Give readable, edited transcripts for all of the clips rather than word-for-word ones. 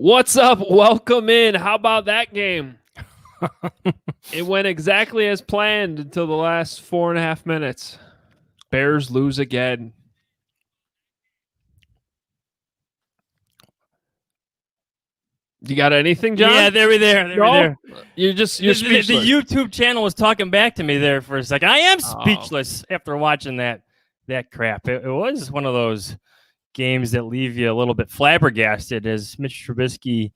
What's up? Welcome in. How about that game? It went exactly as planned until the last 4.5 minutes. Bears lose again. You got anything, John? Yeah, they were there. You're speechless. The YouTube channel was talking back to me there for a second. I am speechless after watching that crap. It was one of those games that leave you a little bit flabbergasted as Mitch Trubisky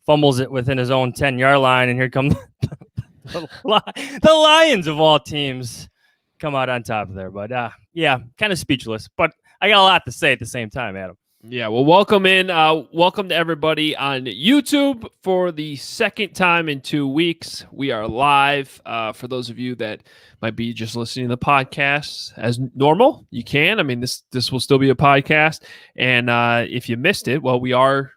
fumbles it within his own 10-yard line, and here come the Lions of all teams come out on top of there. But yeah, kind of speechless. But I got a lot to say at the same time, Adam. Yeah, well, welcome in. Welcome to everybody on YouTube for the second time in 2 weeks. We are live. For those of you that might be just listening to the podcast as normal, you can. I mean, this will still be a podcast. And if you missed it, well, we are,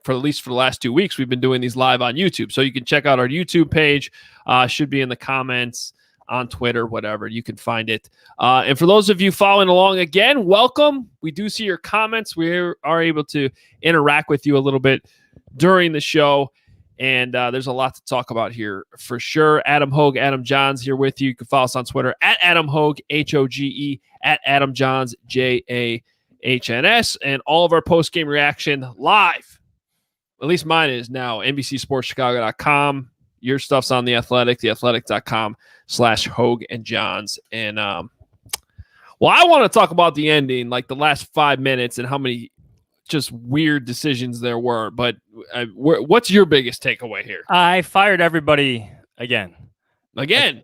for at least for the last 2 weeks, we've been doing these live on YouTube. So you can check out our YouTube page. Should be in the comments on Twitter, whatever. You can find it. And for those of you following along, again, welcome. We do see your comments. We are able to interact with you a little bit during the show. And there's a lot to talk about here for sure. Hoge Adam Jahns here with you. You can follow us on Twitter at Adam Hoge, Hoge, at Adam Jahns, Jahns. And all of our post-game reaction live. At least mine is now, NBCSportsChicago.com. Your stuff's on The Athletic, theathletic.com/Hoge and Jahns. And, well, I want to talk about the ending, like the last 5 minutes and how many just weird decisions there were. But what's your biggest takeaway here? I fired everybody again. Again.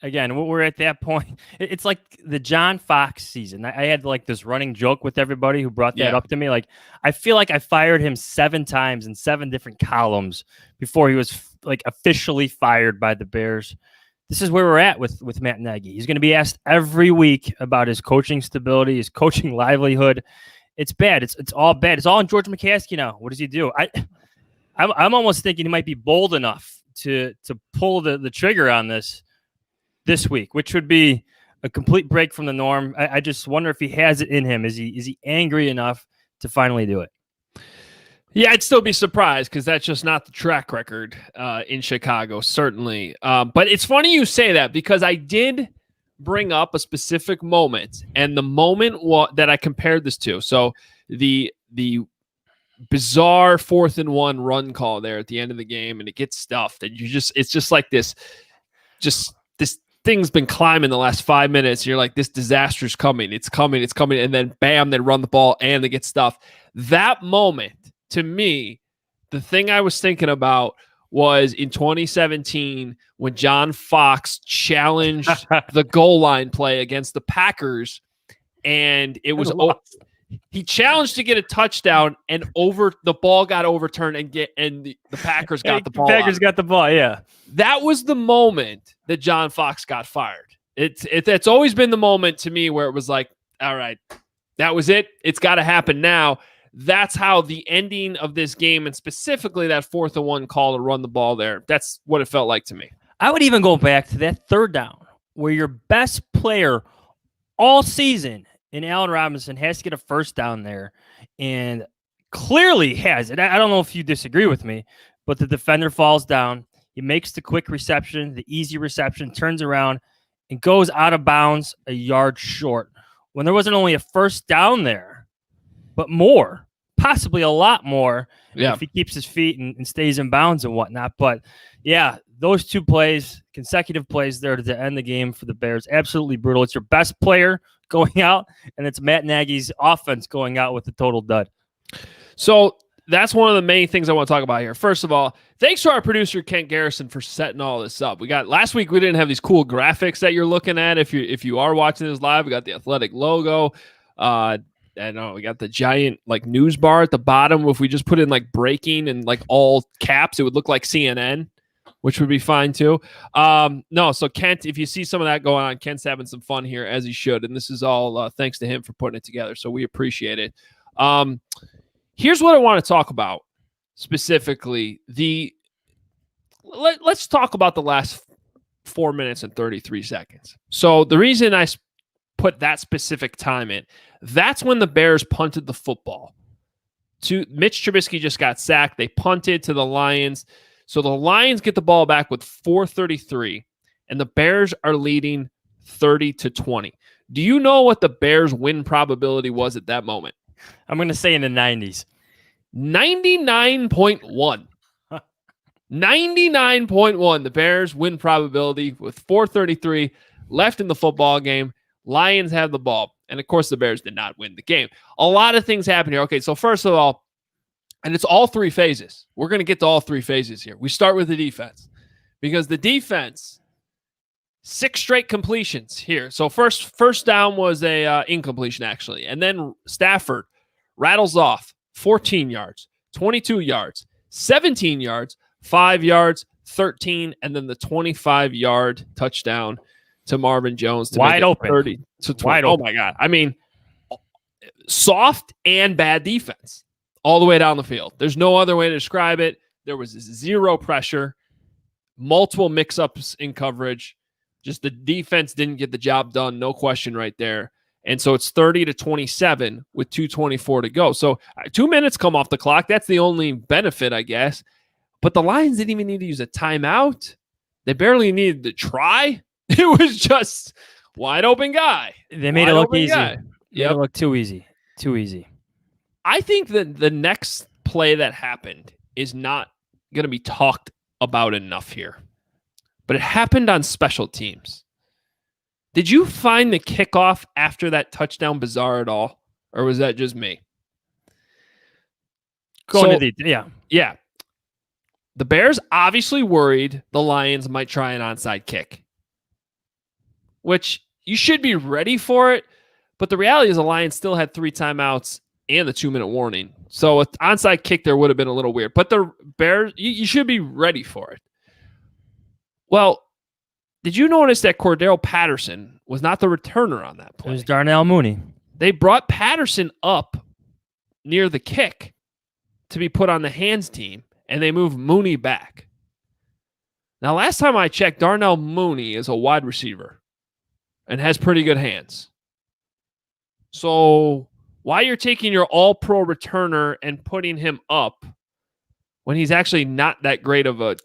We're at that point. It's like the John Fox season. I had like this running joke with everybody who brought that up to me. Like, I feel like I fired him 7 times in 7 different columns before he was like officially fired by the Bears. This is where we're at with Matt Nagy. He's going to be asked every week about his coaching stability, his coaching livelihood. It's bad. It's all bad. It's all on George McCaskey now. What does he do? I'm almost thinking he might be bold enough to pull the trigger on this week, which would be a complete break from the norm. I just wonder if he has it in him. Is he angry enough to finally do it? Yeah, I'd still be surprised because that's just not the track record in Chicago, certainly. But it's funny you say that because I did bring up a specific moment, and the moment that I compared this to. So the bizarre 4th and 1 run call there at the end of the game, and it gets stuffed, and it's just like this thing's been climbing the last 5 minutes. You're like, this disaster's coming. It's coming. And then bam, they run the ball and they get stuffed. That moment, to me, the thing I was thinking about was in 2017 when John Fox challenged the goal line play against the Packers, and it was he challenged to get a touchdown, and the ball got overturned, and the Packers got the ball. Packers got the ball, yeah. That was the moment that John Fox got fired. It's always been the moment to me where it was like, all right, that was it. It's got to happen now. That's how the ending of this game, and specifically that 4th and 1 call to run the ball there, that's what it felt like to me. I would even go back to that 3rd down where your best player all season in Allen Robinson has to get a 1st down there, and clearly has it. I don't know if you disagree with me, but the defender falls down. He makes the quick reception, the easy reception, turns around, and goes out of bounds a yard short when there wasn't only a 1st down there, but more, possibly a lot more, if he keeps his feet and stays in bounds and whatnot. But yeah, those 2 plays, consecutive plays there to end the game for the Bears, absolutely brutal. It's your best player going out, and it's Matt Nagy's offense going out with the total dud. So that's one of the main things I want to talk about here. First of all, thanks to our producer, Kent Garrison, for setting all this up. Last week, we didn't have these cool graphics that you're looking at. If you are watching this live, we got the Athletic logo. I know we got the giant like news bar at the bottom. If we just put in like breaking and like all caps, it would look like CNN, which would be fine too. No, so Kent, if you see some of that going on, Kent's having some fun here, as he should. And this is all thanks to him for putting it together. So we appreciate it. Here's what I want to talk about specifically. Let's talk about the last 4 minutes and 33 seconds. So the reason I put that specific time in, that's when the Bears punted the football. Mitch Trubisky just got sacked. They punted to the Lions. So the Lions get the ball back with 4:33, and the Bears are leading 30-20. Do you know what the Bears' win probability was at that moment? I'm going to say in the 90s. 99.1. 99.1. The Bears win probability with 4:33 left in the football game. Lions have the ball. And of course, the Bears did not win the game. A lot of things happen here. Okay, so first of all, and it's all three phases. We're going to get to all three phases here. We start with the defense because the defense, 6 straight completions here. So first down was a incompletion, actually. And then Stafford rattles off 14 yards, 22 yards, 17 yards, 5 yards, 13, and then the 25-yard touchdown to Marvin Jones to wide open, 30 to 20. Wide open. Oh my God! I mean, soft and bad defense all the way down the field. There's no other way to describe it. There was zero pressure, multiple mix-ups in coverage. Just the defense didn't get the job done. No question, right there. And so it's 30-27 with 2:24 to go. So 2 minutes come off the clock. That's the only benefit, I guess. But the Lions didn't even need to use a timeout. They barely needed to try. It was just wide open guy. They made it look easy. Yeah, it looked too easy. Too easy. I think that the next play that happened is not going to be talked about enough here. But it happened on special teams. Did you find the kickoff after that touchdown bizarre at all? Or was that just me? Yeah. The Bears obviously worried the Lions might try an onside kick, which you should be ready for it. But the reality is the Lions still had 3 timeouts and the 2-minute warning. So an onside kick there would have been a little weird. But the Bears, you should be ready for it. Well, did you notice that Cordell Patterson was not the returner on that play? It was Darnell Mooney. They brought Patterson up near the kick to be put on the hands team, and they moved Mooney back. Now, last time I checked, Darnell Mooney is a wide receiver and has pretty good hands. So why you're taking your all-pro returner and putting him up when he's actually not that great of a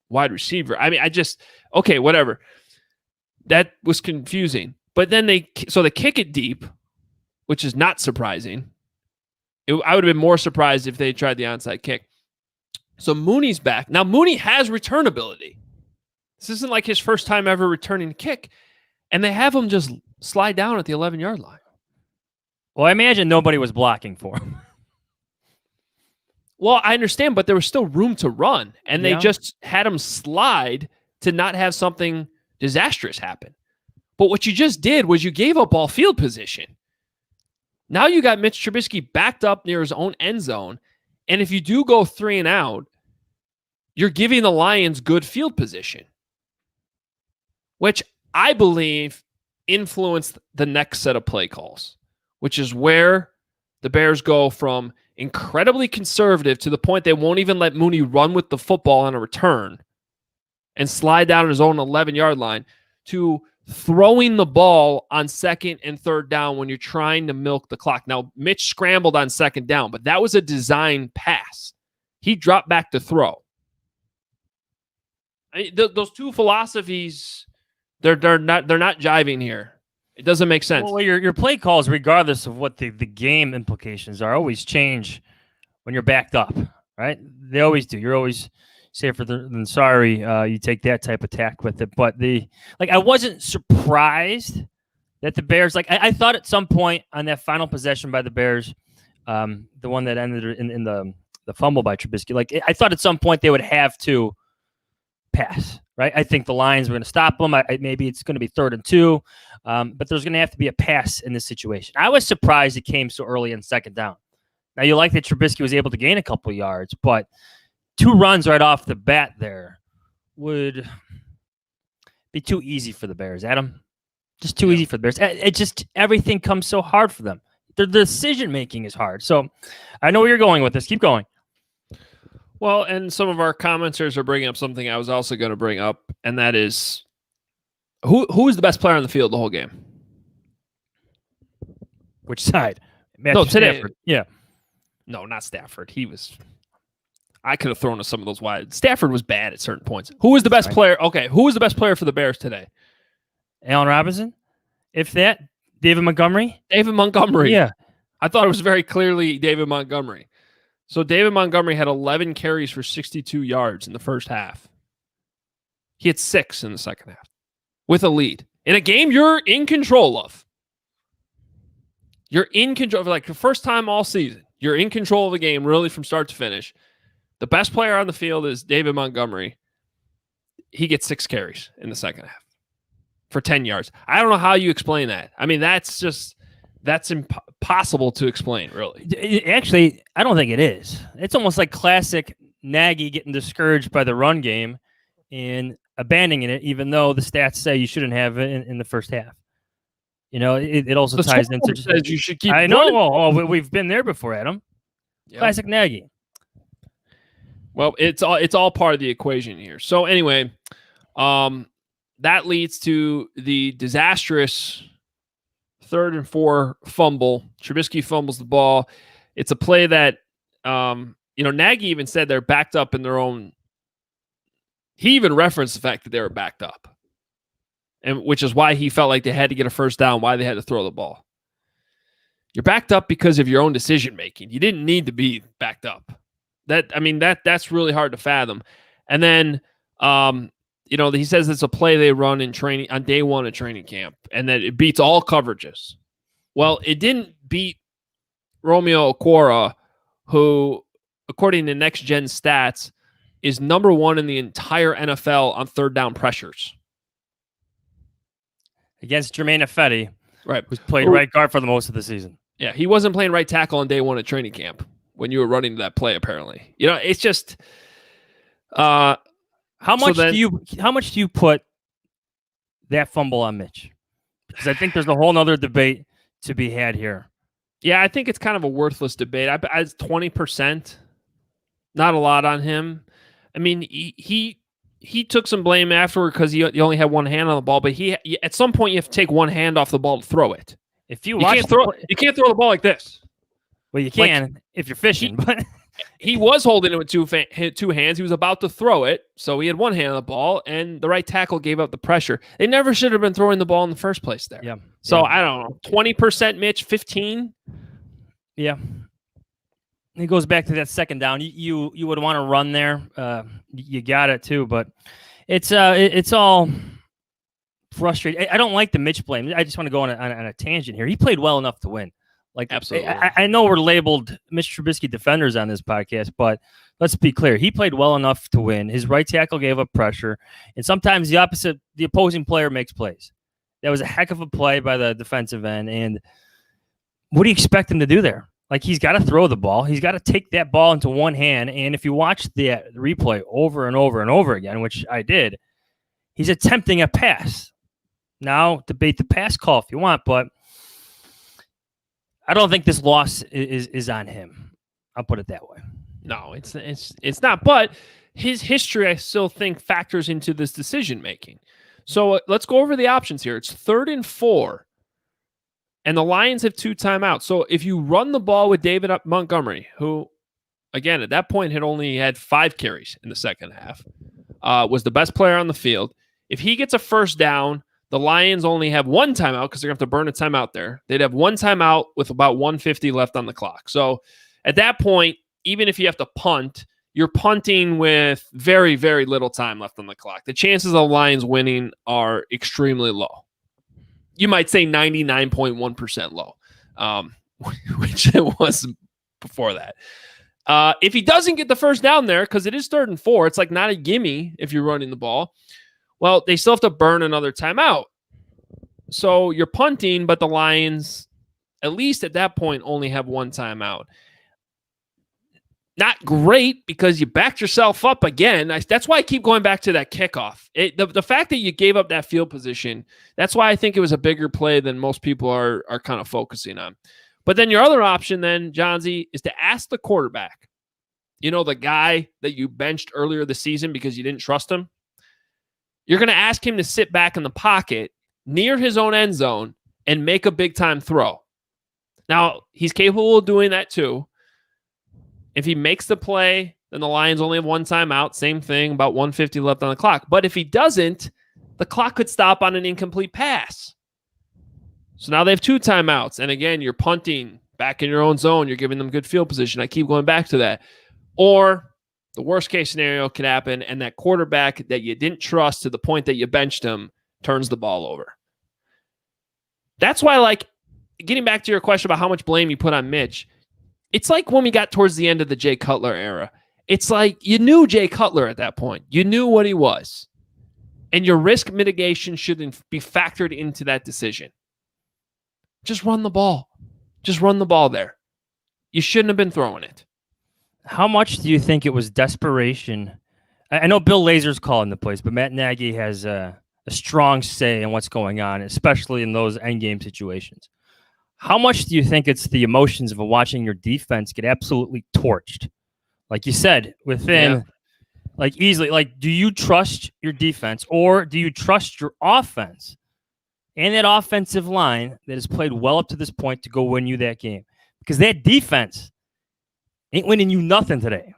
wide receiver? I mean, okay, whatever. That was confusing. But then they kick it deep, which is not surprising. I would have been more surprised if they tried the onside kick. So Mooney's back. Now, Mooney has return ability. This isn't like his first time ever returning a kick. And they have him just slide down at the 11-yard line. Well, I imagine nobody was blocking for him. Well, I understand, but there was still room to run. And they just had him slide to not have something disastrous happen. But what you just did was you gave up all field position. Now you got Mitch Trubisky backed up near his own end zone. And if you do go 3 and out, you're giving the Lions good field position, which I believe influenced the next set of play calls, which is where the Bears go from incredibly conservative to the point they won't even let Mooney run with the football on a return and slide down his own 11-yard line to throwing the ball on 2nd and 3rd down when you're trying to milk the clock. Now, Mitch scrambled on 2nd down, but that was a design pass. He dropped back to throw. I mean, those two philosophies, they're not jiving here. It doesn't make sense. Well, your play calls, regardless of what the game implications are, always change when you're backed up, right? They always do. You're always safer than sorry. You take that type of tack with it. But I wasn't surprised that the Bears, I thought at some point on that final possession by the Bears, the one that ended in the fumble by Trubisky, I thought at some point they would have to pass, right? I think the Lions were going to stop them. Maybe it's going to be 3rd and 2, but there's going to have to be a pass in this situation. I was surprised it came so early in 2nd down. Now, you like that Trubisky was able to gain a couple of yards, but 2 runs right off the bat there would be too easy for the Bears, Adam. Just too easy for the Bears. It just, everything comes so hard for them. The decision-making is hard. So I know where you're going with this. Keep going. Well, and some of our commenters are bringing up something I was also going to bring up, and that is who is the best player on the field the whole game? Which side? Today. Stafford. Yeah. No, not Stafford. I could have thrown to some of those wide. Stafford was bad at certain points. Who was the best player? Okay, who was the best player for the Bears today? Allen Robinson? If that, David Montgomery? David Montgomery. Yeah. I thought it was very clearly David Montgomery. So David Montgomery had 11 carries for 62 yards in the first half. He had 6 in the second half with a lead. In a game you're in control of. You're in control of, like, the first time all season. You're in control of the game really from start to finish. The best player on the field is David Montgomery. He gets 6 carries in the second half for 10 yards. I don't know how you explain that. I mean, that's impossible to explain, really. Actually, I don't think it is. It's almost like classic Nagy getting discouraged by the run game and abandoning it, even though the stats say you shouldn't have it in the first half. You know, it also ties into. Says you should keep. I know. We've been there before, Adam. Yep. Classic Nagy. Well, it's all part of the equation here. So anyway, that leads to the disastrous 3rd and 4 fumble. Trubisky fumbles the ball. It's a play that, Nagy even said they're backed up in their own. He even referenced the fact that they were backed up, and which is why he felt like they had to get a first down, why they had to throw the ball. You're backed up because of your own decision making. You didn't need to be backed up. That's really hard to fathom. And then, he says it's a play they run in training on day 1 of training camp, and that it beats all coverages. Well, it didn't beat Romeo Okwara, who, according to Next Gen Stats, is number 1 in the entire NFL on third down pressures. Against Jermaine Ifedi, right, who's played right guard for the most of the season. Yeah, he wasn't playing right tackle on day 1 of training camp when you were running that play, apparently. It's just how much do you put that fumble on Mitch? Because I think there's a whole nother debate to be had here. Yeah, I think it's kind of a worthless debate. I 20%, not a lot on him. I mean, he took some blame afterward because he only had one hand on the ball, but he at some point you have to take one hand off the ball to throw it. If you can't throw the ball like this. Well, you can if you're fishing, but he was holding it with two hands. He was about to throw it, so he had one hand on the ball, and the right tackle gave up the pressure. They never should have been throwing the ball in the first place there. Yeah. So I don't know, 20%, Mitch, 15. Yeah. It goes back to that second down. You would want to run there. You got it too, but it's all frustrating. I don't like the Mitch blame. I just want to go on a tangent here. He played well enough to win. Like, absolutely. I know we're labeled Mitch Trubisky defenders on this podcast, but let's be clear. He played well enough to win. His right tackle gave up pressure, and sometimes the opposing player makes plays. That was a heck of a play by the defensive end, and what do you expect him to do there? Like, he's got to throw the ball. He's got to take that ball into one hand, and if you watch the replay over and over and over again, which I did, he's attempting a pass. Now, debate the pass call if you want, but I don't think this loss is on him. I'll put it that way. No, it's not. But his history, I still think, factors into this decision making. So let's go over the options here. It's 3rd and 4, and the Lions have 2 timeouts. So if you run the ball with David Montgomery, who, again, at that point had only had 5 carries in the second half, was the best player on the field. If he gets a first down, the Lions only have 1 timeout because they're going to have to burn a timeout there. They'd have 1 timeout with about 1:50 left on the clock. So at that point, even if you have to punt, you're punting with very, very little time left on the clock. The chances of the Lions winning are extremely low. You might say 99.1% low, which it was before that. If he doesn't get the first down there, because it is 3rd and 4, it's like not a gimme if you're running the ball. Well, they still have to burn another timeout. So you're punting, but the Lions, at least at that point, only have 1 timeout. Not great because you backed yourself up again. That's why I keep going back to that kickoff. The fact that you gave up that field position, that's why I think it was a bigger play than most people are kind of focusing on. But then your other option then, Johnsy, is to ask the quarterback, the guy that you benched earlier this season because you didn't trust him. You're going to ask him to sit back in the pocket near his own end zone and make a big-time throw. Now, he's capable of doing that too, If he makes the play, then the Lions only have one timeout. Same thing, about 150 left on the clock. But if he doesn't, the clock could stop on an incomplete pass. So now they have 2 timeouts. And again, you're punting back in your own zone. You're giving them good field position. I keep going back to that. Or the worst case scenario could happen, and that quarterback that you didn't trust to the point that you benched him turns the ball over. That's why, like, getting back to your question about how much blame you put on Mitch, it's like when we got towards the end of the Jay Cutler era. It's like you knew Jay Cutler at that point. You knew what he was. And your risk mitigation shouldn't be factored into that decision. Just run the ball. Just run the ball there. You shouldn't have been throwing it. How much do you think it was desperation? I know Bill Lazor's calling the plays, but Matt Nagy has a strong say in what's going on, especially in those endgame situations. How much do you think it's the emotions of watching your defense get absolutely torched? Like you said, within like easily, like, do you trust your defense or do you trust your offense and that offensive line that has played well up to this point to go win you that game? Because that defense ain't winning you nothing today.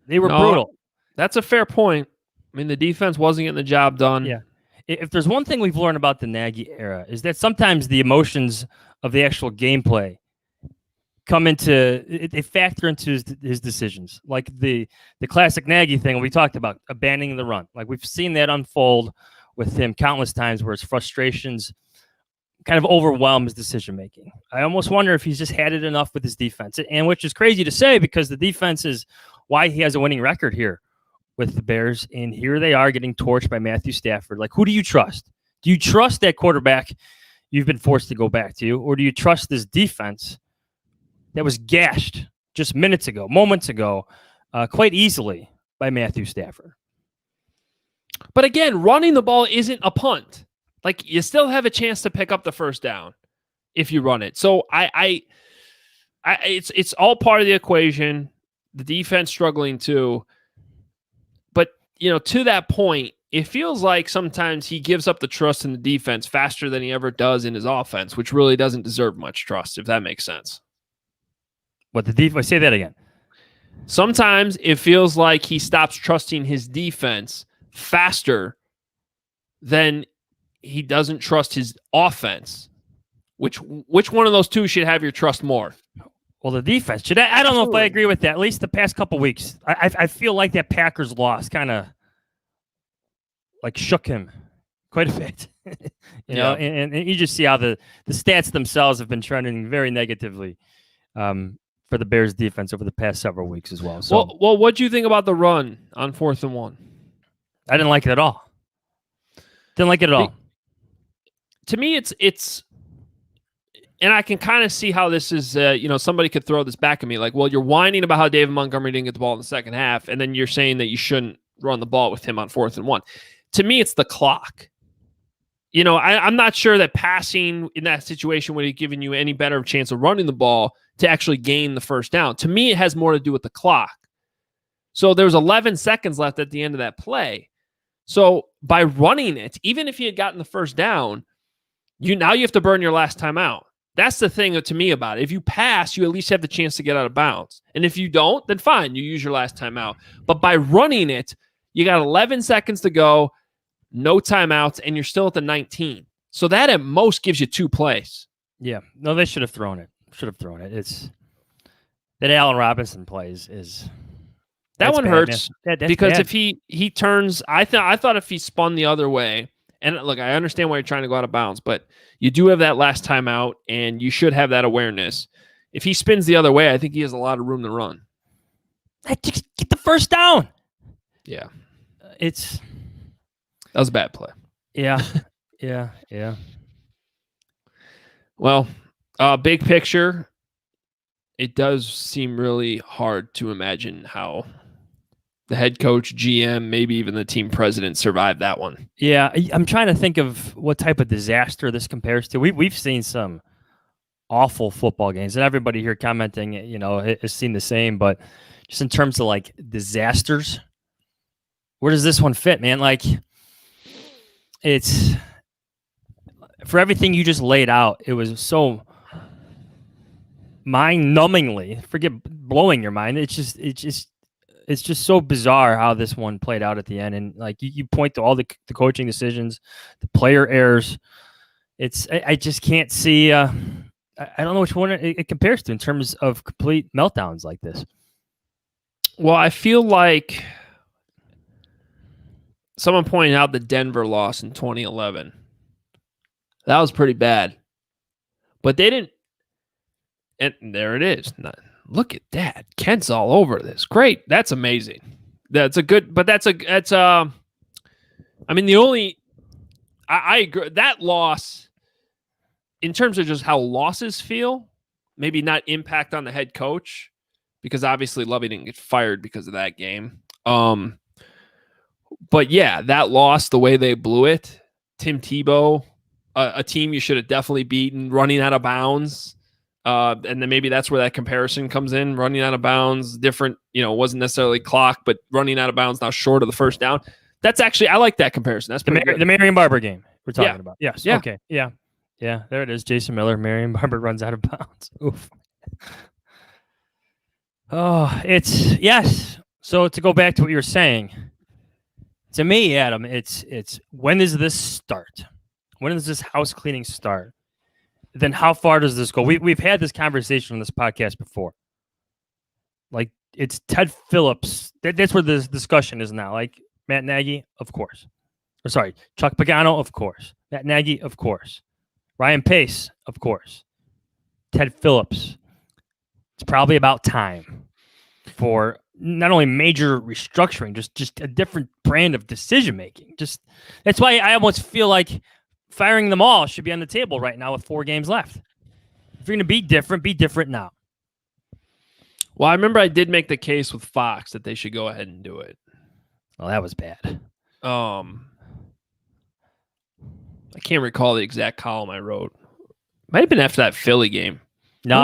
They were brutal. That's a fair point. I mean, the defense wasn't getting the job done. Yeah. If there's one thing we've learned about the Nagy era is that sometimes the emotions of the actual gameplay they factor into his decisions. Like the classic Nagy thing we talked about, abandoning the run. Like we've seen that unfold with him countless times where his frustrations kind of overwhelm his decision-making. I almost wonder if he's just had it enough with his defense, and which is crazy to say because the defense is why he has a winning record here with the Bears, and here they are getting torched by Matthew Stafford. Like, who do you trust? Do you trust that quarterback you've been forced to go back to, or do you trust this defense that was gashed just moments ago, quite easily by Matthew Stafford? But again, running the ball isn't a punt. Like, you still have a chance to pick up the first down if you run it. So it's all part of the equation. The defense struggling too. But, to that point, it feels like sometimes he gives up the trust in the defense faster than he ever does in his offense, which really doesn't deserve much trust, if that makes sense. What the defense? Say that again. Sometimes it feels like he stops trusting his defense faster than he doesn't trust his offense. Which one of those two should have your trust more? Well, the defense should. I don't know if I agree with that. At least the past couple weeks, I feel like that Packers loss kind of like shook him quite a bit. you know, and you just see how the stats themselves have been trending very negatively for the Bears defense over the past several weeks as well. So, well, what do you think about the run on 4th and 1? I didn't like it at all. Didn't like it at all. To me, it's, and I can kind of see how this is. Somebody could throw this back at me, like, well, you're whining about how David Montgomery didn't get the ball in the second half, and then you're saying that you shouldn't run the ball with him on 4th and 1. To me, it's the clock. I'm not sure that passing in that situation would have given you any better chance of running the ball to actually gain the first down. To me, it has more to do with the clock. So there was 11 seconds left at the end of that play. So by running it, even if you had gotten the first down, you have to burn your last timeout. That's the thing to me about it. If you pass, you at least have the chance to get out of bounds. And if you don't, then fine, you use your last timeout. But by running it, you got 11 seconds to go, no timeouts, and you're still at the 19. So that at most gives you 2 plays. Yeah. No, they should have thrown it. It's that Allen Robinson plays is that one bad, hurts because bad. if he turns, I thought if he spun the other way, and look, I understand why you're trying to go out of bounds, but you do have that last timeout, and you should have that awareness. If he spins the other way, I think he has a lot of room to run. Just get the first down. Yeah, that was a bad play. Yeah. Well, big picture, it does seem really hard to imagine how the head coach, GM, maybe even the team president survived that one. Yeah, I'm trying to think of what type of disaster this compares to. We've seen some awful football games, and everybody here commenting, has seen the same. But just in terms of like disasters, where does this one fit, man? Like, it's for everything you just laid out. It was so mind-numbingly, forget blowing your mind. It's just so bizarre how this one played out at the end. And like you point to all the coaching decisions, the player errors. I just can't see. I don't know which one it compares to in terms of complete meltdowns like this. Well, I feel like someone pointed out the Denver loss in 2011. That was pretty bad. But they didn't. And there it is. Look at that. Kent's all over this. Great. That's amazing. That's a good, but I mean, I agree. That loss, in terms of just how losses feel, maybe not impact on the head coach, because obviously Lovey didn't get fired because of that game. But yeah, that loss, the way they blew it, Tim Tebow, a team you should have definitely beaten, running out of bounds. And then maybe that's where that comparison comes in, running out of bounds, different, wasn't necessarily clock, but running out of bounds now short of the first down. That's actually, I like that comparison. That's the Marion Barber game we're talking about. Yes. Yeah. Okay. Yeah. Yeah. There it is. Jason Miller, Marion Barber runs out of bounds. Oof. Oh, yes. So to go back to what you were saying, to me, Adam, it's when does this start? When does this house cleaning start? Then how far does this go? We've had this conversation on this podcast before. Like, it's Ted Phillips. That's where this discussion is now. Like, Matt Nagy, of course. Chuck Pagano, of course. Matt Nagy, of course. Ryan Pace, of course. Ted Phillips. It's probably about time for not only major restructuring, just a different brand of decision making. Just that's why I almost feel like firing them all should be on the table right now with 4 games left. If you're going to be different now. Well, I remember I did make the case with Fox that they should go ahead and do it. Well, that was bad. I can't recall the exact column I wrote. Might have been after that Philly game. No,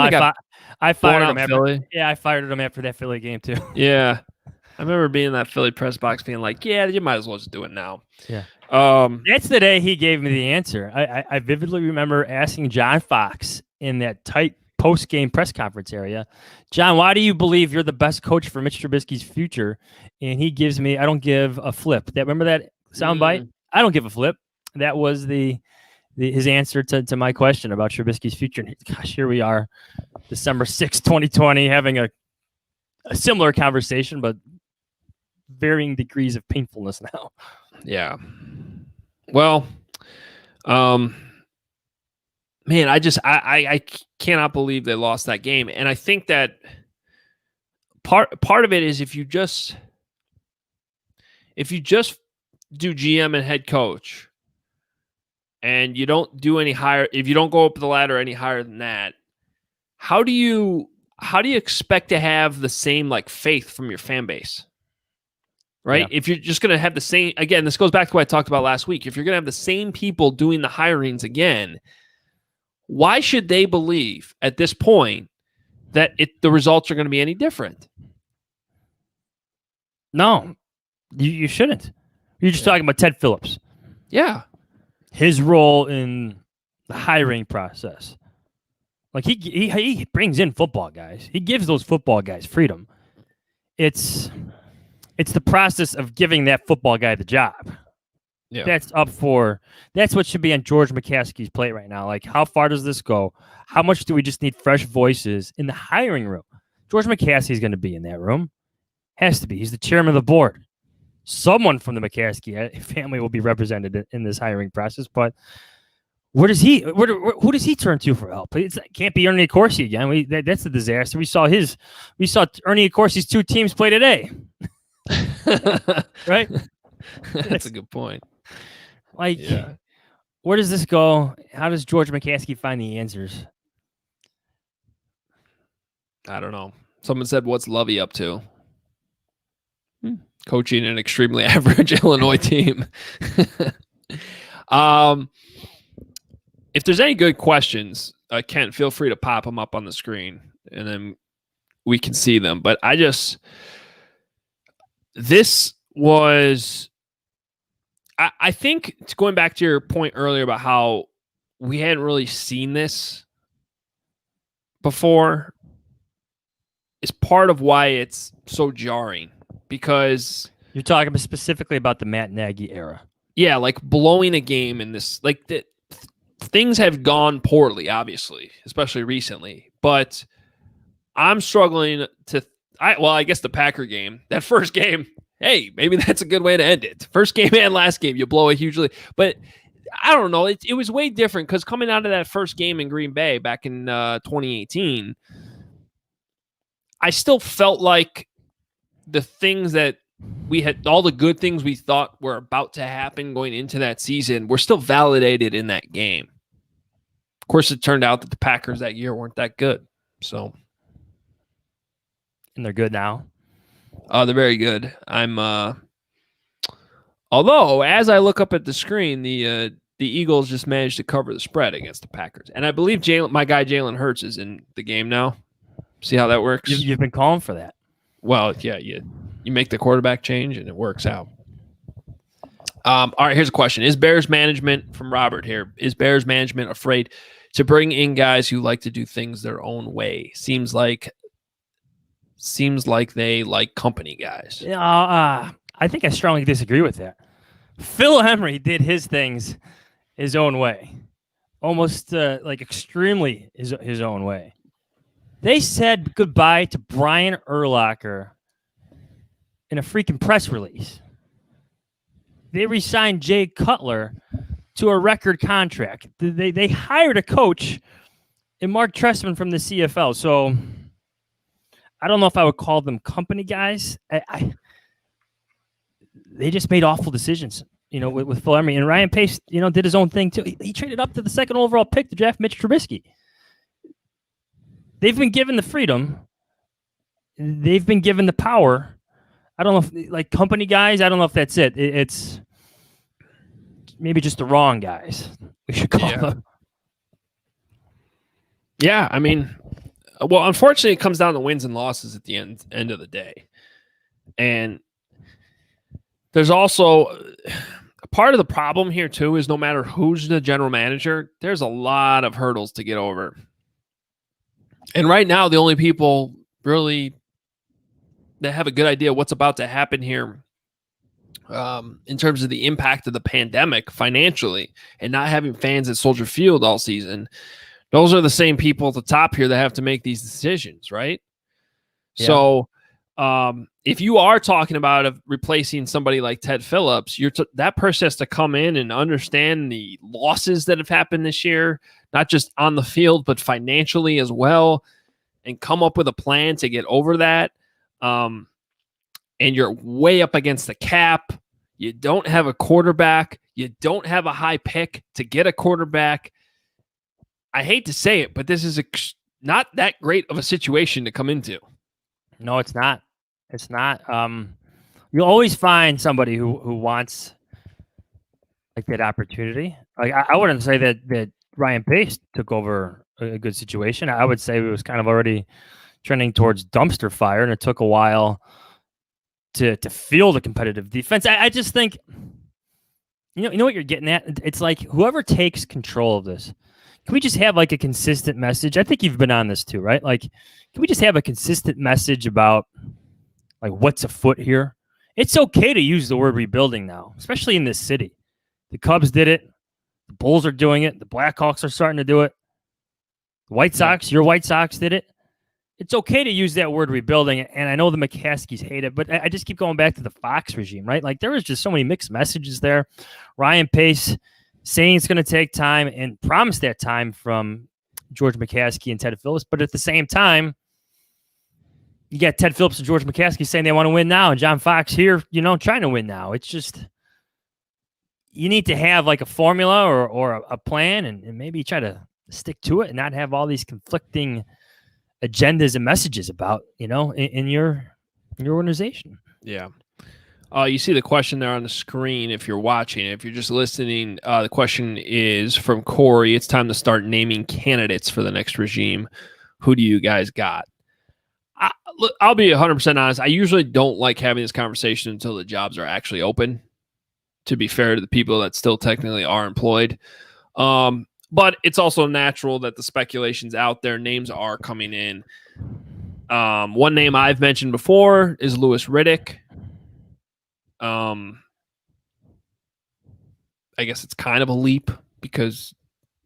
I fired him after Philly. Yeah, I fired him after that Philly game too. Yeah. I remember being in that Philly press box being like, yeah, you might as well just do it now. Yeah. That's the day he gave me the answer. I vividly remember asking John Fox in that tight post-game press conference area, John, why do you believe you're the best coach for Mitch Trubisky's future? And he gives me, I don't give a flip. Remember that soundbite? I don't give a flip. That was his answer to my question about Trubisky's future. And gosh, here we are, December 6th, 2020, having a similar conversation, but varying degrees of painfulness now. Yeah. Well, man, I cannot believe they lost that game. And I think that part of it is if you just do GM and head coach and you don't do any higher, if you don't go up the ladder any higher than that, how do you expect to have the same like faith from your fan base? Right? Yeah. If you're just going to have the same, again, this goes back to what I talked about last week. If you're going to have the same people doing the hirings again, why should they believe at this point that the results are going to be any different? No, you shouldn't. You're just talking about Ted Phillips. Yeah. His role in the hiring process. Like he brings in football guys. He gives those football guys freedom. It's the process of giving that football guy the job. Yeah. That's what should be on George McCaskey's plate right now. Like, how far does this go? How much do we just need fresh voices in the hiring room? George McCaskey's going to be in that room. Has to be. He's the chairman of the board. Someone from the McCaskey family will be represented in this hiring process. But who does he turn to for help? It can't be Ernie Accorsi again. That's a disaster. We saw Ernie Accorsi's 2 teams play today. Right? That's a good point. Like, yeah. Where does this go? How does George McCaskey find the answers? I don't know. Someone said, what's Lovey up to? Coaching an extremely average Illinois team. If there's any good questions, Kent, feel free to pop them up on the screen and then we can see them. But this was, I think, going back to your point earlier about how we hadn't really seen this before, is part of why it's so jarring, because you're talking specifically about the Matt Nagy era. Yeah, like blowing a game in this, like things have gone poorly, obviously, especially recently. But I'm struggling to. I guess the Packer game, that first game. Hey, maybe that's a good way to end it. First game and last game, you blow a huge lead. But I don't know. It was way different because coming out of that first game in Green Bay back in 2018, I still felt like the things that we had, all the good things we thought were about to happen going into that season, were still validated in that game. Of course, it turned out that the Packers that year weren't that good. So, and they're good now. They're very good. Although as I look up at the screen, the Eagles just managed to cover the spread against the Packers, and I believe my guy Jalen Hurts is in the game now. See how that works? You've been calling for that. Well, yeah, you make the quarterback change and it works out. All right, here's a question. Is Bears management, from Robert here, is Bears management afraid to bring in guys who like to do things their own way? Seems like they like company guys. I think I strongly disagree with that. Phil Emery did his things his own way, almost like extremely his own way. They said goodbye to Brian Urlacher in a freaking press release. They re-signed Jay Cutler to a record contract. They hired a coach in Mark Trestman from the CFL. So I don't know if I would call them company guys. They just made awful decisions, with Phil Emery. And Ryan Pace, did his own thing too. He traded up to the second overall pick to draft Mitch Trubisky. They've been given the freedom. They've been given the power. I don't know if, like, company guys, I don't know if that's it. It's maybe just the wrong guys, we should call them. Yeah, I mean, well, unfortunately, it comes down to wins and losses at the end of the day. And there's also a part of the problem here, too, is no matter who's the general manager, there's a lot of hurdles to get over. And right now, the only people really that have a good idea what's about to happen here in terms of the impact of the pandemic financially and not having fans at Soldier Field all season, those are the same people at the top here that have to make these decisions, right? Yeah. So if you are talking about replacing somebody like Ted Phillips, that person has to come in and understand the losses that have happened this year, not just on the field, but financially as well, and come up with a plan to get over that. And you're way up against the cap. You don't have a quarterback. You don't have a high pick to get a quarterback. I hate to say it, but this is not that great of a situation to come into. No, it's not. It's not. You'll always find somebody who wants like that opportunity. Like I wouldn't say that Ryan Pace took over a good situation. I would say it was kind of already trending towards dumpster fire, and it took a while to field a competitive defense. I just think, you know what you're getting at? It's like whoever takes control of this, can we just have like a consistent message? I think you've been on this too, right? Like, can we just have a consistent message about like what's afoot here? It's okay to use the word rebuilding now, especially in this city. The Cubs did it. The Bulls are doing it. The Blackhawks are starting to do it. The White Sox, your White Sox did it. It's okay to use that word rebuilding, and I know the McCaskies hate it, but I just keep going back to the Fox regime, right? Like, there was just so many mixed messages there. Ryan Pace saying it's going to take time and promised that time from George McCaskey and Ted Phillips, but at the same time, you got Ted Phillips and George McCaskey saying they want to win now, and John Fox here, trying to win now. It's just, you need to have like a formula or a plan and maybe try to stick to it and not have all these conflicting agendas and messages about, in your organization. Yeah. You see the question there on the screen if you're watching. If you're just listening, the question is from Corey. It's time to start naming candidates for the next regime. Who do you guys got? I'll be 100% honest. I usually don't like having this conversation until the jobs are actually open, to be fair to the people that still technically are employed. But it's also natural that the speculation's out there. Names are coming in. One name I've mentioned before is Louis Riddick. I guess it's kind of a leap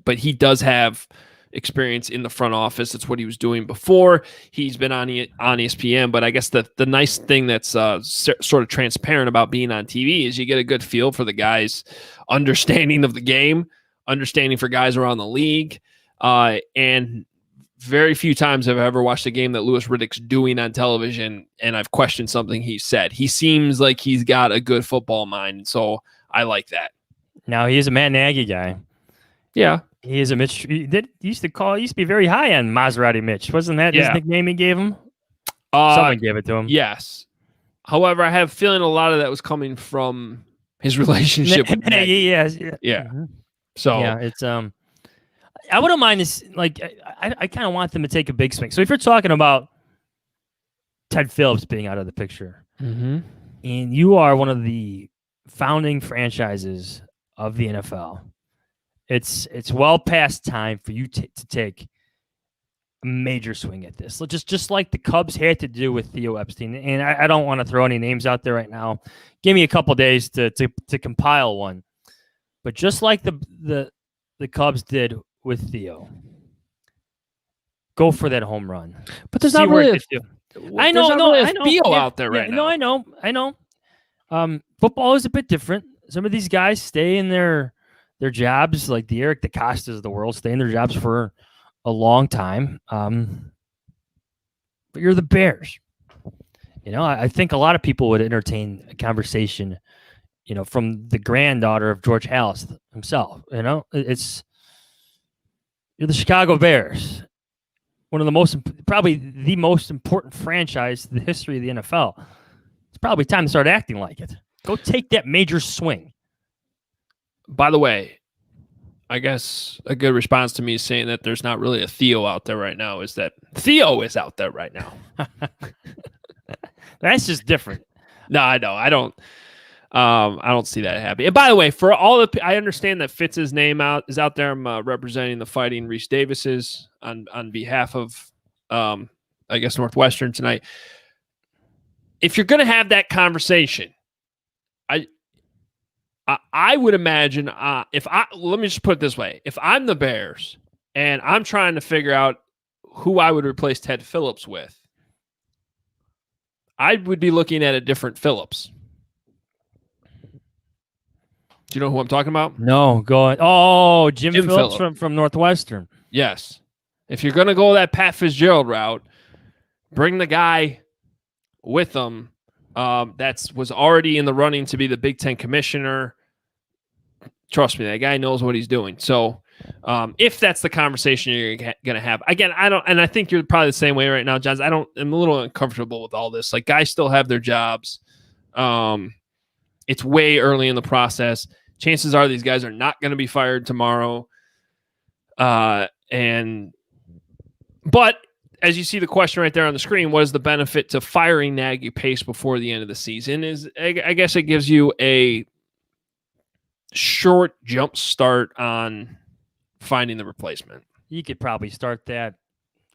but he does have experience in the front office. That's what he was doing before. He's been on ESPN, but I guess the nice thing that's sort of transparent about being on TV is you get a good feel for the guys' understanding of the game, understanding for guys around the league, and very few times have I ever watched a game that Louis Riddick's doing on television and I've questioned something he said. He seems like he's got a good football mind, so I like that. Now, he is a Matt Nagy guy. Yeah. He is a Mitch. He used to be very high on Maserati Mitch. Wasn't that his nickname he gave him? Someone gave it to him. Yes. However, I have a feeling a lot of that was coming from his relationship with Nagy. Yeah. Mm-hmm. So yeah, it's I wouldn't mind this. Like, I kind of want them to take a big swing. So if you're talking about Ted Phillips being out of the picture, and you are one of the founding franchises of the NFL, it's well past time for you to take a major swing at this. Just like the Cubs had to do with Theo Epstein. And I don't want to throw any names out there right now. Give me a couple days to compile one. But just like the Cubs did with Theo, go for that home run. But there's not really I know feel out there right now. No, I know. Football is a bit different. Some of these guys stay in their jobs, like the Eric DeCostas of the world, stay in their jobs for a long time. But you're the Bears. I think a lot of people would entertain a conversation, from the granddaughter of George Halas himself. You're the Chicago Bears, one of probably the most important franchise in the history of the NFL. It's probably time to start acting like it. Go take that major swing. By the way, I guess a good response to me saying that there's not really a Theo out there right now is that Theo is out there right now. That's just different. No, I know. I don't see that happening. And by the way, for all I understand that Fitz's name is out there. I'm representing the Fighting Reese Davises on behalf of, I guess, Northwestern tonight. If you're going to have that conversation, I would imagine let me just put it this way. If I'm the Bears and I'm trying to figure out who I would replace Ted Phillips with, I would be looking at a different Phillips. Do you know who I'm talking about? No, go ahead. Oh, Jim Phillips from Northwestern. Yes. If you're going to go that Pat Fitzgerald route, bring the guy with them that was already in the running to be the Big Ten commissioner. Trust me, that guy knows what he's doing. So if that's the conversation you're going to have, again, I think you're probably the same way right now, Johns. I'm a little uncomfortable with all this. Like, guys still have their jobs. It's way early in the process. Chances are these guys are not going to be fired tomorrow. But as you see the question right there on the screen, what is the benefit to firing Nagy Pace before the end of the season? I guess it gives you a short jump start on finding the replacement. You could probably start that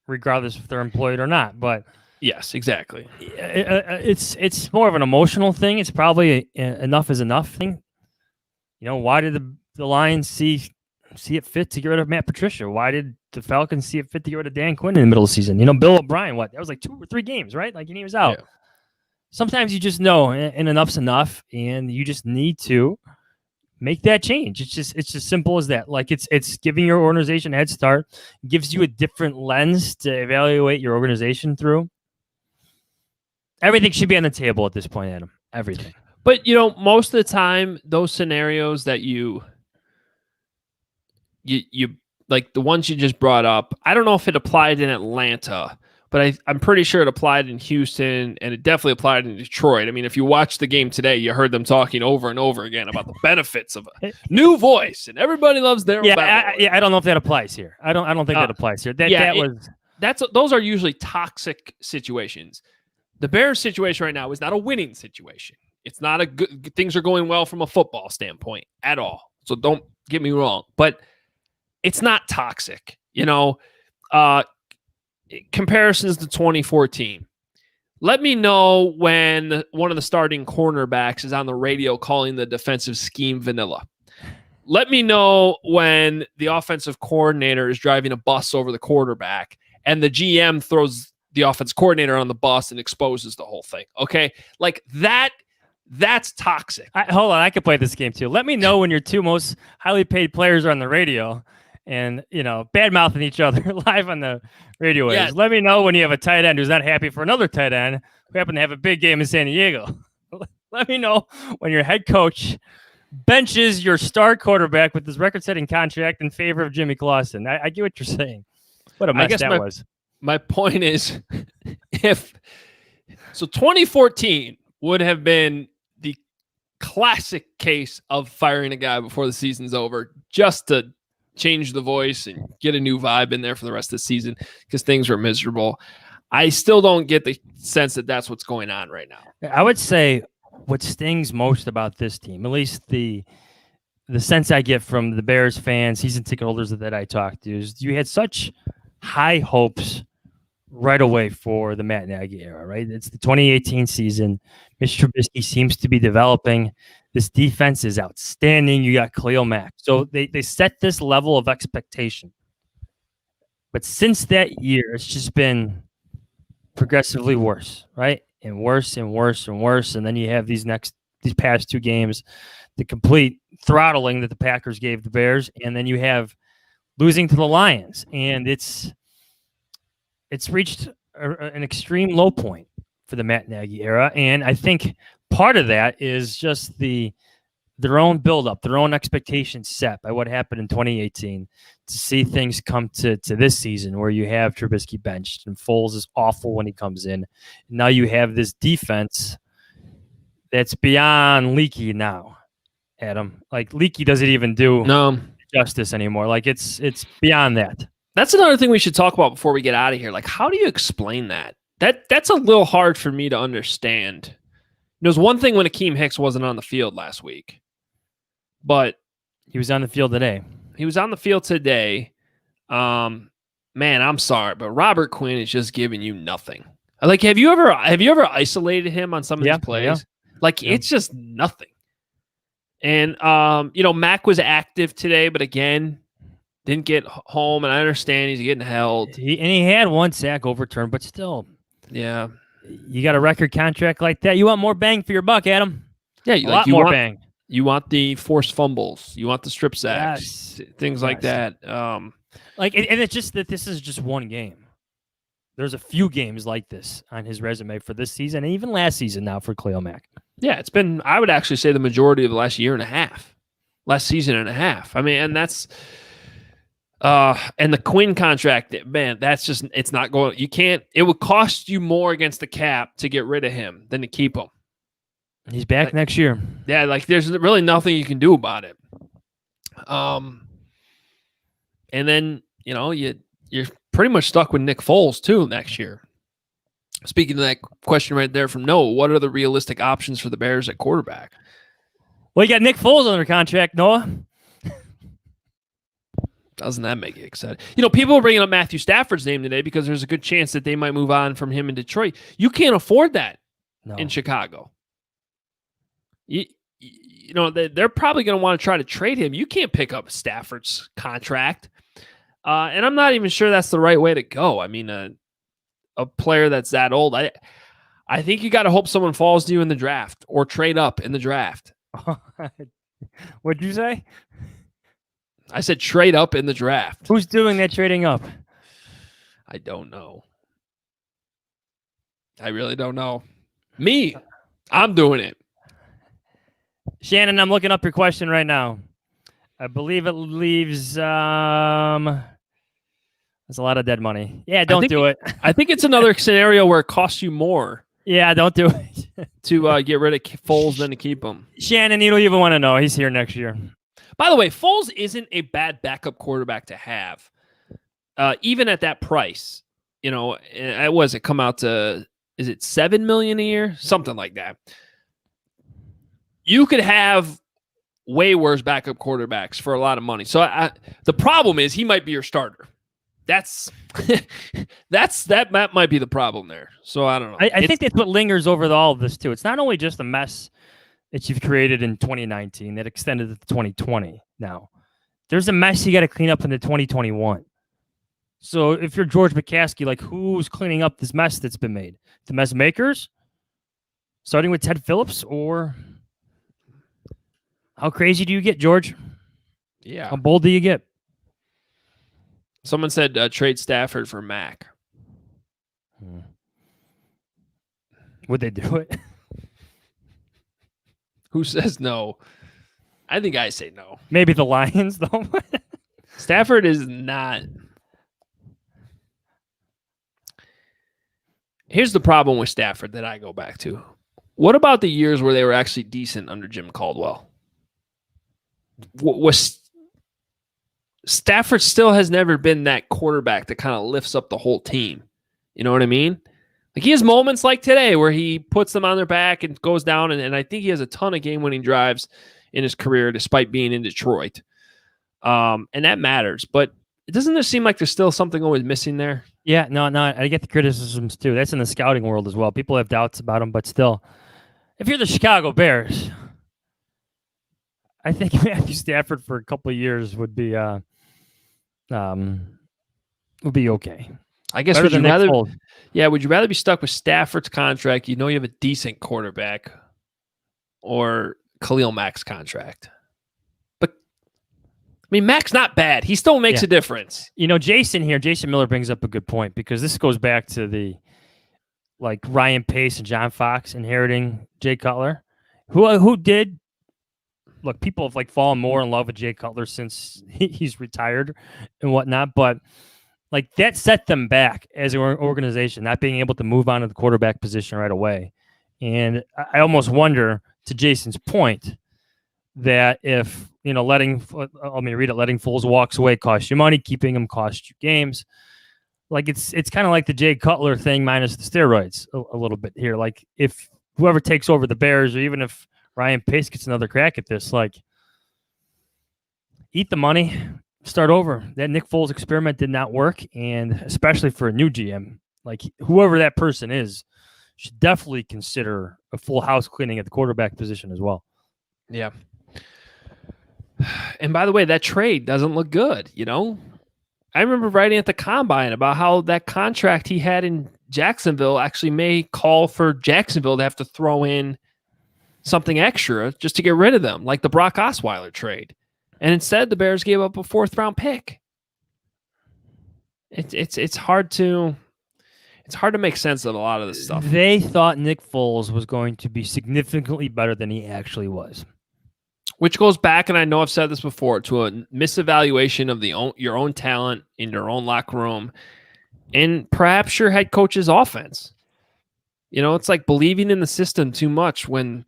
regardless if they're employed or not. But yes, exactly. It's more of an emotional thing. It's probably enough is enough thing. Why did the Lions see it fit to get rid of Matt Patricia? Why did the Falcons see it fit to get rid of Dan Quinn in the middle of the season? Bill O'Brien, that was like 2 or 3 games, right? Like, he was out. Yeah. Sometimes you just know, and enough's enough, and you just need to make that change. It's just simple as that. Like, it's giving your organization a head start, gives you a different lens to evaluate your organization through. Everything should be on the table at this point, Adam. Everything. But, most of the time, those scenarios that you like the ones you just brought up, I don't know if it applied in Atlanta, but I'm pretty sure it applied in Houston, and it definitely applied in Detroit. I mean, if you watched the game today, you heard them talking over and over again about the benefits of a new voice, and everybody loves their I don't know if that applies here. I don't think that applies here. Those are usually toxic situations. The Bears situation right now is not a winning situation. It's not a good. Things are going well from a football standpoint at all. So don't get me wrong, but it's not toxic. comparisons to 2014. Let me know when one of the starting cornerbacks is on the radio calling the defensive scheme vanilla. Let me know when the offensive coordinator is driving a bus over the quarterback and the GM throws the offense coordinator on the bus and exposes the whole thing. Okay? Like that's toxic. Hold on, I could play this game too. Let me know when your two most highly paid players are on the radio and, bad mouthing each other live on the radio waves. Yeah. Let me know when you have a tight end who's not happy for another tight end who happened to have a big game in San Diego. Let me know when your head coach benches your star quarterback with his record-setting contract in favor of Jimmy Clausen. I get what you're saying. What a mess that was. My point is, 2014 would have been the classic case of firing a guy before the season's over just to change the voice and get a new vibe in there for the rest of the season because things were miserable. I still don't get the sense that that's what's going on right now. I would say what stings most about this team, at least the sense I get from the Bears fans, season ticket holders that I talked to, is you had such high hopes right away for the Matt Nagy era, right? It's the 2018 season. Mr. Trubisky seems to be developing. This defense is outstanding. You got Khalil Mack. So they set this level of expectation. But since that year, it's just been progressively worse, right? And worse and worse and worse. And then you have these past two games, the complete throttling that the Packers gave the Bears. And then you have losing to the Lions. And it's reached an extreme low point for the Matt Nagy era. And I think part of that is just their own buildup, their own expectations set by what happened in 2018 to see things come to this season where you have Trubisky benched and Foles is awful when he comes in. Now you have this defense that's beyond leaky now, Adam. Like leaky doesn't even do justice anymore. Like it's beyond that. That's another thing we should talk about before we get out of here. Like, how do you explain that? That's a little hard for me to understand. There's one thing when Akeem Hicks wasn't on the field last week, but he was on the field today. He was on the field today. Man, I'm sorry, but Robert Quinn is just giving you nothing. Like, have you ever isolated him on some of these plays? Yeah. Like, it's just nothing. And Mac was active today, but again, didn't get home, and I understand he's getting held. He had one sack overturned, but still. Yeah. You got a record contract like that. You want more bang for your buck, Adam. Yeah, a lot more bang. You want the forced fumbles. You want the strip sacks, things like that. And it's just that this is just one game. There's a few games like this on his resume for this season, and even last season now for Khalil Mack. Yeah, it's been, I would actually say, the majority of the last season and a half. I mean, and that's... and the Quinn contract, man, that's just, it's not going, you can't, it would cost you more against the cap to get rid of him than to keep him. He's back next year. Yeah, like there's really nothing you can do about it. And then, you're pretty much stuck with Nick Foles too next year. Speaking of that question right there from Noah, what are the realistic options for the Bears at quarterback? Well, you got Nick Foles under contract, Noah. Doesn't that make you excited? People are bringing up Matthew Stafford's name today because there's a good chance that they might move on from him in Detroit. You can't afford that in Chicago. They're probably going to want to try to trade him. You can't pick up Stafford's contract. And I'm not even sure that's the right way to go. I mean, a player that's that old, I think you got to hope someone falls to you in the draft or trade up in the draft. What'd you say? I said trade up in the draft. Who's doing that trading up? I don't know. I really don't know. Me. I'm doing it. Shannon, I'm looking up your question right now. I believe it leaves there's a lot of dead money. Yeah, don't do it. I think it's another scenario where it costs you more. Yeah, don't do it. To get rid of Foles than to keep him. Shannon, you don't even want to know. He's here next year. By the way, Foles isn't a bad backup quarterback to have, even at that price. It come out to, is it $7 million a year, something like that? You could have way worse backup quarterbacks for a lot of money. So the problem is he might be your starter. That's that might be the problem there. So I don't know. I think that's what lingers over all of this too. It's not only just the mess that you've created in 2019 that extended to 2020 now. There's a mess you got to clean up into 2021. So if you're George McCaskey, like who's cleaning up this mess that's been made? The mess makers? Starting with Ted Phillips, or how crazy do you get, George? Yeah. How bold do you get? Someone said trade Stafford for Mac. Would they do it? Who says no? I think I say no. Maybe the Lions, though. Stafford is not. Here's the problem with Stafford that I go back to. What about the years where they were actually decent under Jim Caldwell? Stafford still has never been that quarterback that kind of lifts up the whole team. You know what I mean? Like he has moments like today where he puts them on their back and goes down, and I think he has a ton of game-winning drives in his career despite being in Detroit. And that matters. But doesn't there seem like there's still something always missing there? Yeah, no, I get the criticisms too. That's in the scouting world as well. People have doubts about him, but still, if you're the Chicago Bears, I think Matthew Stafford for a couple of years would be okay. I guess would you rather be stuck with Stafford's contract? You know you have a decent quarterback, or Khalil Mack's contract. But I mean, Mack's not bad. He still makes a difference. You know, Jason Miller brings up a good point, because this goes back to the Ryan Pace and John Fox inheriting Jay Cutler, who did. Look, people have fallen more in love with Jay Cutler since he's retired and whatnot, but that set them back as an organization, not being able to move on to the quarterback position right away. And I almost wonder, to Jason's point, that if letting Foles walks away costs you money, keeping him costs you games. It's kind of like the Jay Cutler thing minus the steroids a little bit here. If whoever takes over the Bears, or even if Ryan Pace gets another crack at this, eat the money, start over. That Nick Foles experiment did not work, and especially for a new GM, whoever that person is, should definitely consider a full house cleaning at the quarterback position as well. Yeah. And by the way, that trade doesn't look good, I remember writing at the Combine about how that contract he had in Jacksonville actually may call for Jacksonville to have to throw in something extra just to get rid of them, like the Brock Osweiler trade. And instead, the Bears gave up a 4th-round pick. It's hard to make sense of a lot of this stuff. They thought Nick Foles was going to be significantly better than he actually was. Which goes back, and I know I've said this before, to a misevaluation of your own talent in your own locker room, and perhaps your head coach's offense. It's like believing in the system too much when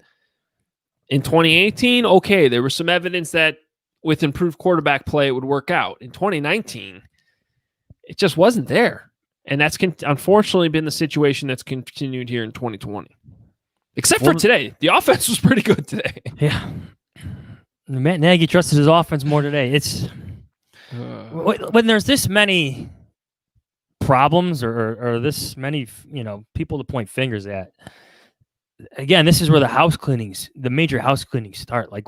in 2018, okay, there was some evidence that with improved quarterback play, it would work out. In 2019, it just wasn't there. And that's unfortunately been the situation that's continued here in 2020. Except for today. The offense was pretty good today. Yeah. Matt Nagy trusted his offense more today. It's when there's this many problems or this many, people to point fingers at. Again, this is where the major house cleanings start. And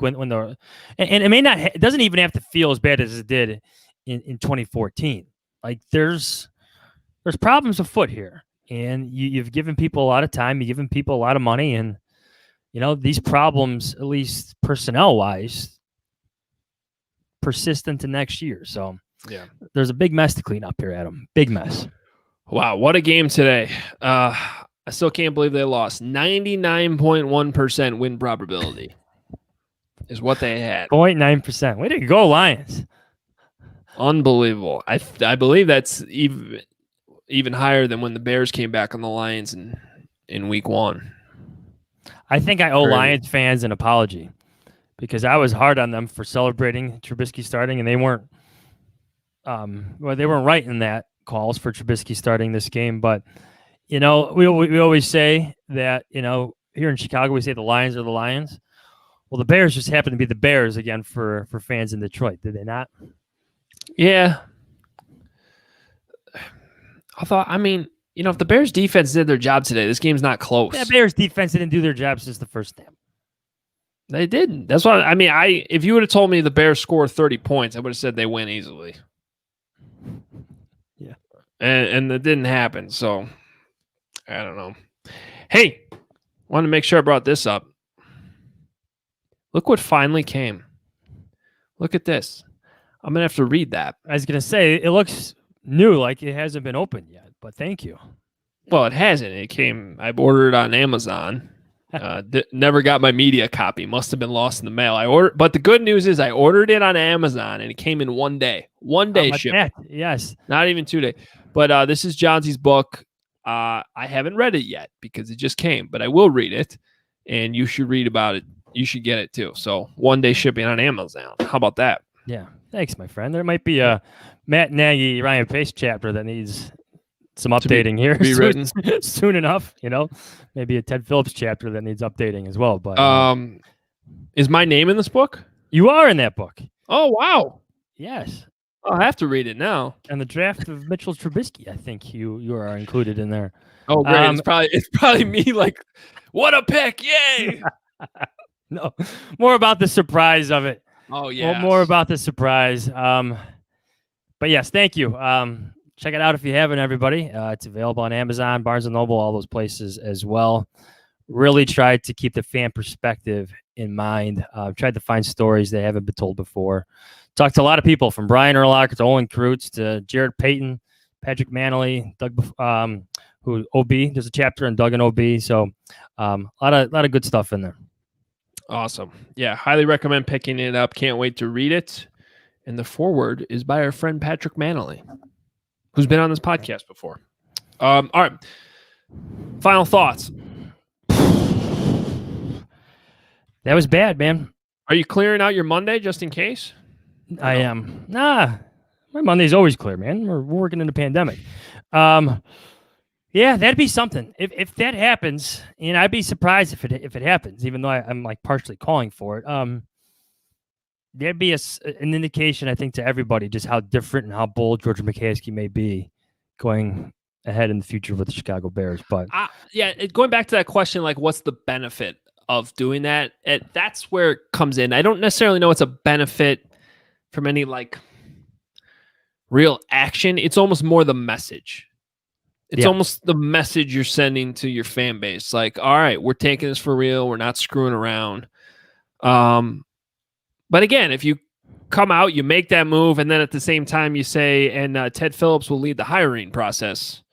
it doesn't even have to feel as bad as it did in 2014. There's problems afoot here, and you've given people a lot of time, you've given people a lot of money, and these problems, at least personnel wise, persist into next year. So yeah, there's a big mess to clean up here, Adam. Big mess. Wow, what a game today. I still can't believe they lost. 99.1% win probability is what they had. 0.9%. Way to go, Lions. Unbelievable. I believe that's even higher than when the Bears came back on the Lions in week 1. I think I owe Lions fans an apology, because I was hard on them for celebrating Trubisky starting, and they weren't right in that calls for Trubisky starting this game. But we always say that, here in Chicago, we say the Lions are the Lions. Well, the Bears just happen to be the Bears again for fans in Detroit. Did they not? Yeah. I mean, if the Bears defense did their job today, this game's not close. That Bears defense didn't do their job since the first snap. They didn't. That's why if you would have told me the Bears score 30 points, I would have said they win easily. Yeah. And it didn't happen. So I don't know. Hey, wanted to make sure I brought this up. Look what finally came. Look at this. I'm going to have to read that. I was going to say, it looks new, like it hasn't been opened yet, but thank you. Well, it hasn't. It came, I ordered it on Amazon. Never got my media copy. Must have been lost in the mail. But the good news is I ordered it on Amazon and it came in 1 day. 1 day shipping. Yes. Not even 2 days. But this is Johnsy's book. I haven't read it yet because it just came, but I will read it and you should read about it. You should get it too. So 1 day shipping on Amazon. How about that? Yeah. Thanks, my friend. There might be a Matt Nagy, Ryan Pace chapter that needs some updating here soon enough. Maybe a Ted Phillips chapter that needs updating as well. But is my name in this book? You are in that book. Oh, wow. Yes. I'll have to read it now. And the draft of Mitchell Trubisky, I think you are included in there. Oh, great. It's probably me like, what a pick. Yay. No, more about the surprise of it. Oh, yeah. More about the surprise. But yes, thank you. Check it out if you haven't, everybody. It's available on Amazon, Barnes & Noble, all those places as well. Really tried to keep the fan perspective in mind. Tried to find stories that haven't been told before. Talked to a lot of people, from Brian Urlacher to Owen Kreutz to Jared Payton, Patrick Manley, Doug, who OB. There's a chapter on Doug and OB. So a lot of good stuff in there. Awesome. Yeah, highly recommend picking it up. Can't wait to read it. And the foreword is by our friend Patrick Manley, who's been on this podcast before. All right. Final thoughts. That was bad, man. Are you clearing out your Monday just in case? I am. Nah, my Monday's always clear, man. We're working in a pandemic. Yeah, that'd be something. If that happens, and I'd be surprised if it happens, even though I'm like partially calling for it. There'd be an indication, I think, to everybody just how different and how bold George McCaskey may be going ahead in the future with the Chicago Bears. But going back to that question, like, what's the benefit of doing that? That's where it comes in. I don't necessarily know it's a benefit from any like real action. It's almost more the message. It's almost the message you're sending to your fan base. Like, all right, we're taking this for real. We're not screwing around. But again, if you come out, you make that move, and then at the same time you say, and Ted Phillips will lead the hiring process.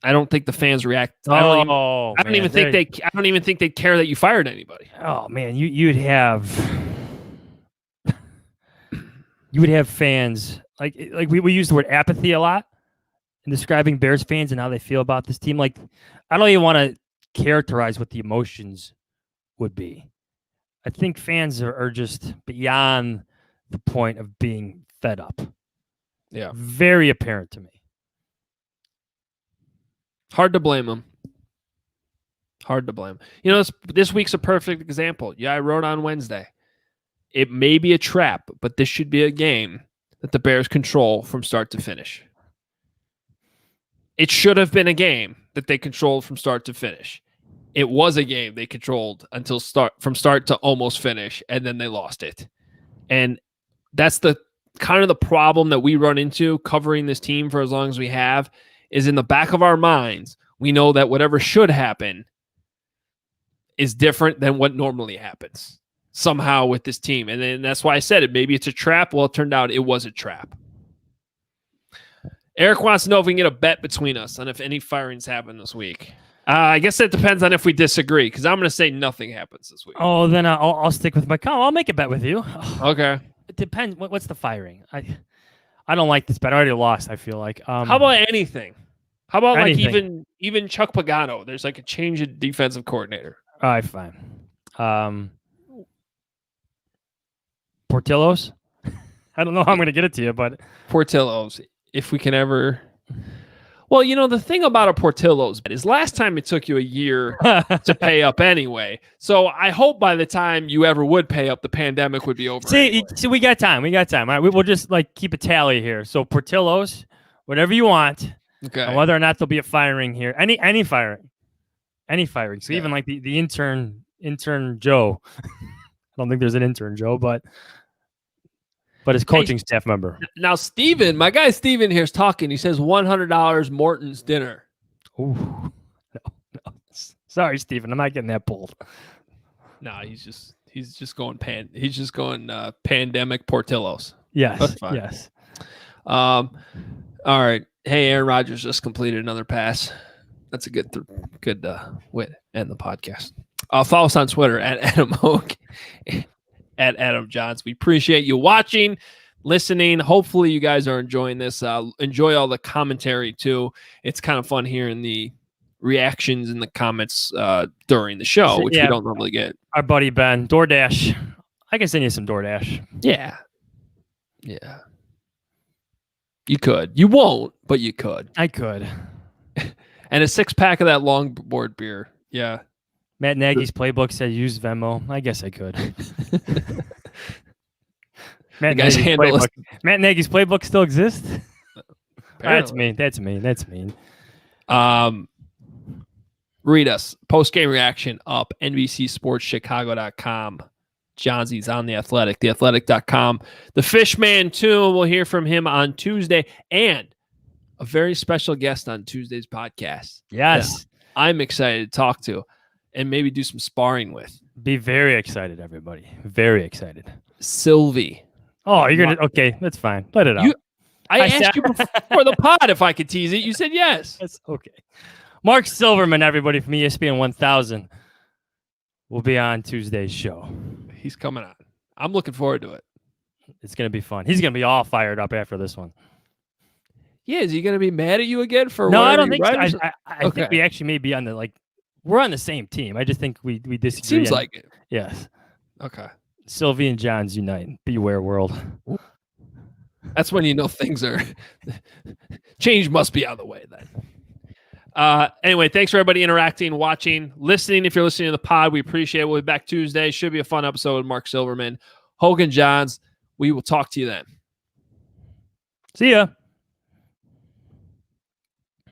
I don't think the fans react. I don't even think they care that you fired anybody. Oh man, you would have fans like we use the word apathy a lot in describing Bears fans and how they feel about this team. Like, I don't even want to characterize what the emotions would be. I think fans are just beyond the point of being fed up. Yeah. Very apparent to me. Hard to blame them. This week's a perfect example. Yeah, I wrote on Wednesday. It may be a trap, but this should be a game that the Bears control from start to finish. It should have been a game that they controlled from start to finish. It was a game they controlled from start to almost finish, and then they lost it. And that's the kind of the problem that we run into covering this team for as long as we have, is in the back of our minds, we know that whatever should happen is different than what normally happens somehow with this team. And then that's why I said it. Maybe it's a trap. Well, it turned out it was a trap. Eric wants to know if we can get a bet between us on if any firings happen this week. I guess that depends on if we disagree, because I'm going to say nothing happens this week. Oh, then I'll stick with my call. I'll make a bet with you. Okay. It depends. What's the firing? I don't like this bet. I already lost, I feel like. How about anything? How about anything? like even Chuck Pagano? There's like a change in defensive coordinator. All right, fine. Portillo's? I don't know how I'm going to get it to you, but Portillo's, if we can ever. Well, the thing about a Portillo's bet is last time it took you a year to pay up anyway. So I hope by the time you ever would pay up, the pandemic would be over. See, we got time. All right, we'll just like keep a tally here. So Portillo's, whatever you want. Okay. And whether or not there'll be a firing here, any firing. So even like the intern Joe. I don't think there's an intern Joe, but his coaching staff member. Now, Steven, my guy Steven here is talking. He says $100 Morton's dinner. Ooh, no. Sorry, Steven, I'm not getting that pulled. No, he's just going pandemic Portillo's. Yes, that's fine. Yes. All right. Hey, Aaron Rodgers just completed another pass. That's a good way to end the podcast. Follow us on Twitter at Adam Hoge, at Adam Jahns. We appreciate you watching, listening. Hopefully you guys are enjoying this. Enjoy all the commentary too. It's kind of fun hearing the reactions in the comments during the show, which we don't normally get. Our buddy Ben, DoorDash. I can send you some DoorDash. Yeah. You could. You won't, but you could. I could. And a 6-pack of that longboard beer. Yeah. Matt Nagy's playbook said use Venmo. I guess I could. Matt Nagy's playbook still exists? That's mean. Read us. Post-game reaction up. NBCSportsChicago.com. Johnsy's on The Athletic. TheAthletic.com. The Fishman, too. We'll hear from him on Tuesday. And a very special guest on Tuesday's podcast. Yes. I'm excited to talk to and maybe do some sparring with. Be very excited, everybody. Very excited. Sylvie. Oh, you're going to... Okay, that's fine. Let it out. I asked you before the pod if I could tease it. You said yes. That's okay. Mark Silverman, everybody, from ESPN 1000 will be on Tuesday's show. He's coming on. I'm looking forward to it. It's going to be fun. He's going to be all fired up after this one. Yeah, is he going to be mad at you again for? No, I don't think so. I think we actually may be on we're on the same team. I just think we disagree. It seems like it. Yes. Okay. Sylvie and Johns unite. Beware, world. That's when you know things are change must be on the way then. Anyway, thanks for everybody interacting, watching, listening. If you're listening to the pod, we appreciate it. We'll be back Tuesday. Should be a fun episode with Mark Silverman, Hoge Jahns. We will talk to you then. See ya.